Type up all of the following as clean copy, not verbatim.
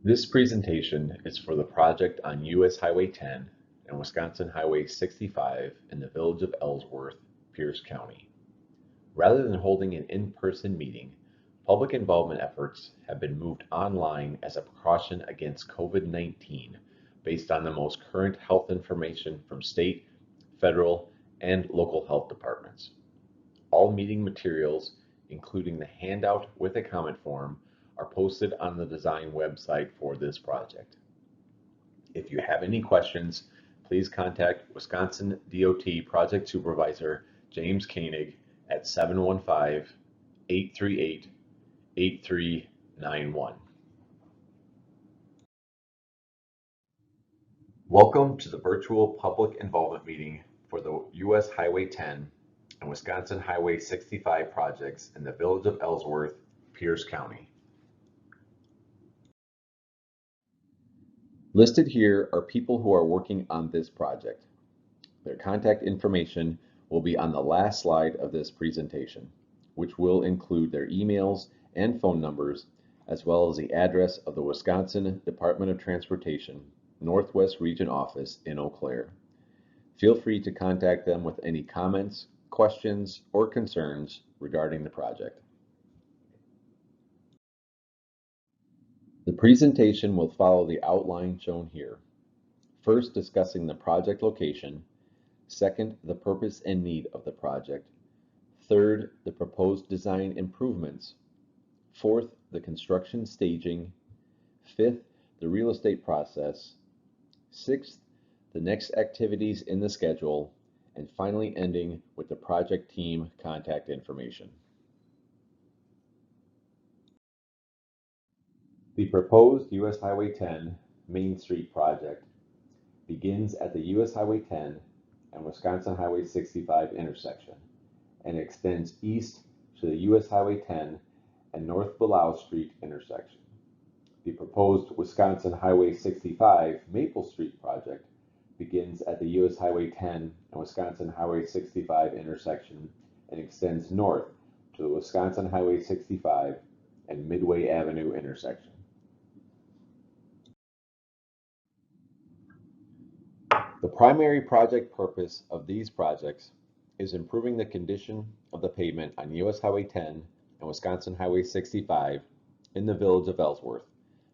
This presentation is for the project on US Highway 10 and Wisconsin Highway 65 in the village of Ellsworth, Pierce County. Rather than holding an in-person meeting, public involvement efforts have been moved online as a precaution against COVID-19 based on the most current health information from state, federal, and local health departments. All meeting materials, including the handout with a comment form, are posted on the design website for this project. If you have any questions, please contact Wisconsin DOT Project Supervisor James Koenig at 715-838-8391. Welcome to the virtual public involvement meeting for the US Highway 10 and Wisconsin Highway 65 projects in the village of Ellsworth, Pierce County. Listed here are people who are working on this project. Their contact information will be on the last slide of this presentation, which will include their emails and phone numbers, as well as the address of the Wisconsin Department of Transportation Northwest Region Office in Eau Claire. Feel free to contact them with any comments, questions, or concerns regarding the project. The presentation will follow the outline shown here. First, discussing the project location. Second, the purpose and need of the project. Third, the proposed design improvements. Fourth, the construction staging. Fifth, the real estate process. Sixth, the next activities in the schedule. And finally, ending with the project team contact information. The proposed US Highway 10 Main Street project begins at the US Highway 10 and Wisconsin Highway 65 intersection and extends east to the US Highway 10 and North Below Street intersection. The proposed Wisconsin Highway 65 Maple Street project begins at the US Highway 10 and Wisconsin Highway 65 intersection and extends north to the Wisconsin Highway 65 and Midway Avenue intersection. The primary project purpose of these projects is improving the condition of the pavement on US Highway 10 and Wisconsin Highway 65 in the village of Ellsworth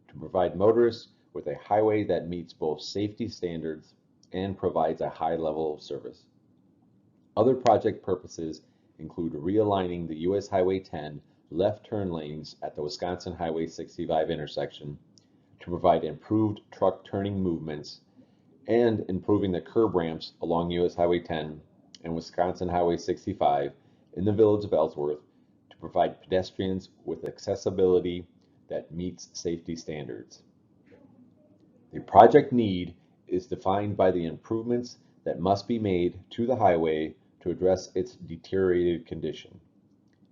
to provide motorists with a highway that meets both safety standards and provides a high level of service. Other project purposes include realigning the US Highway 10 left turn lanes at the Wisconsin Highway 65 intersection to provide improved truck turning movements and improving the curb ramps along US Highway 10 and Wisconsin Highway 65 in the village of Ellsworth to provide pedestrians with accessibility that meets safety standards. The project need is defined by the improvements that must be made to the highway to address its deteriorated condition.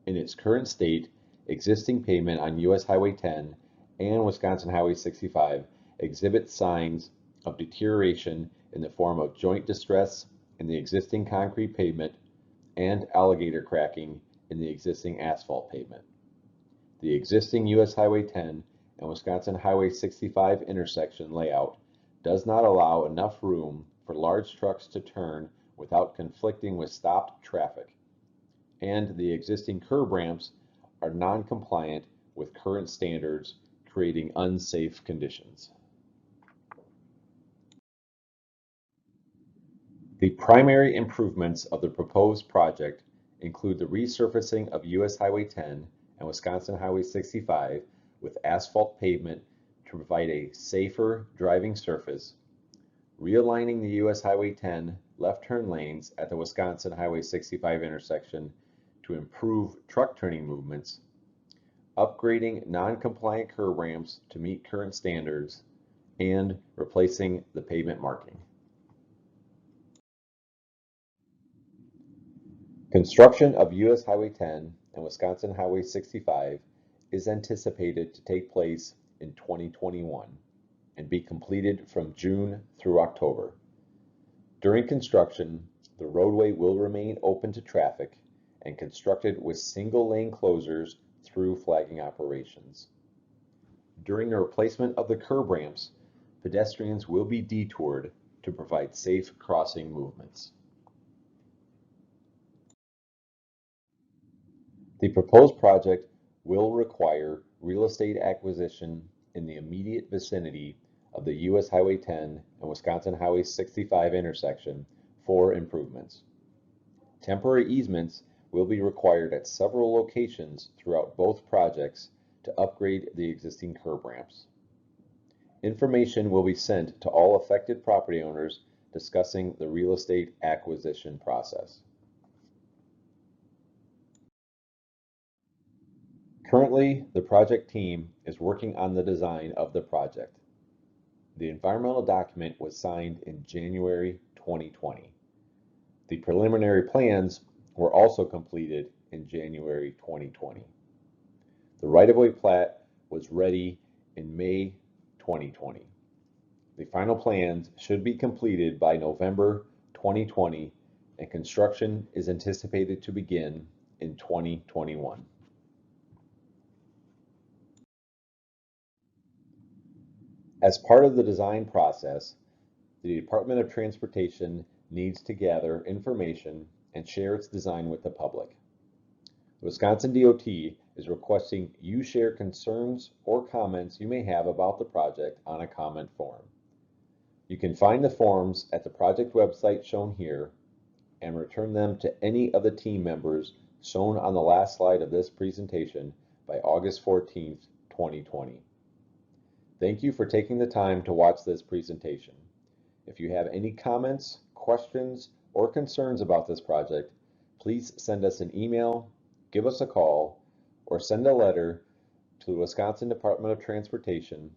In its current state, existing pavement on US Highway 10 and Wisconsin Highway 65 exhibit signs of deterioration in the form of joint distress in the existing concrete pavement and alligator cracking in the existing asphalt pavement. The existing US Highway 10 and Wisconsin Highway 65 intersection layout does not allow enough room for large trucks to turn without conflicting with stopped traffic, and the existing curb ramps are non-compliant with current standards, creating unsafe conditions. The primary improvements of the proposed project include the resurfacing of US Highway 10 and Wisconsin Highway 65 with asphalt pavement to provide a safer driving surface, realigning the US Highway 10 left turn lanes at the Wisconsin Highway 65 intersection to improve truck turning movements, upgrading non-compliant curb ramps to meet current standards, and replacing the pavement marking. Construction of US Highway 10 and Wisconsin Highway 65 is anticipated to take place in 2021 and be completed from June through October. During construction, the roadway will remain open to traffic and constructed with single lane closures through flagging operations. During the replacement of the curb ramps, pedestrians will be detoured to provide safe crossing movements. The proposed project will require real estate acquisition in the immediate vicinity of the US Highway 10 and Wisconsin Highway 65 intersection for improvements. Temporary easements will be required at several locations throughout both projects to upgrade the existing curb ramps. Information will be sent to all affected property owners discussing the real estate acquisition process. Currently, the project team is working on the design of the project. The environmental document was signed in January 2020. The preliminary plans were also completed in January 2020. The right-of-way plat was ready in May 2020. The final plans should be completed by November 2020, and construction is anticipated to begin in 2021. As part of the design process, the Department of Transportation needs to gather information and share its design with the public. The Wisconsin DOT is requesting you share concerns or comments you may have about the project on a comment form. You can find the forms at the project website shown here and return them to any of the team members shown on the last slide of this presentation by August 14th, 2020. Thank you for taking the time to watch this presentation. If you have any comments, questions, or concerns about this project, please send us an email, give us a call, or send a letter to the Wisconsin Department of Transportation,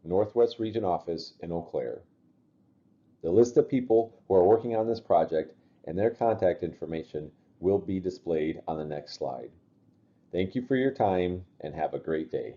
Northwest Region Office in Eau Claire. The list of people who are working on this project and their contact information will be displayed on the next slide. Thank you for your time and have a great day.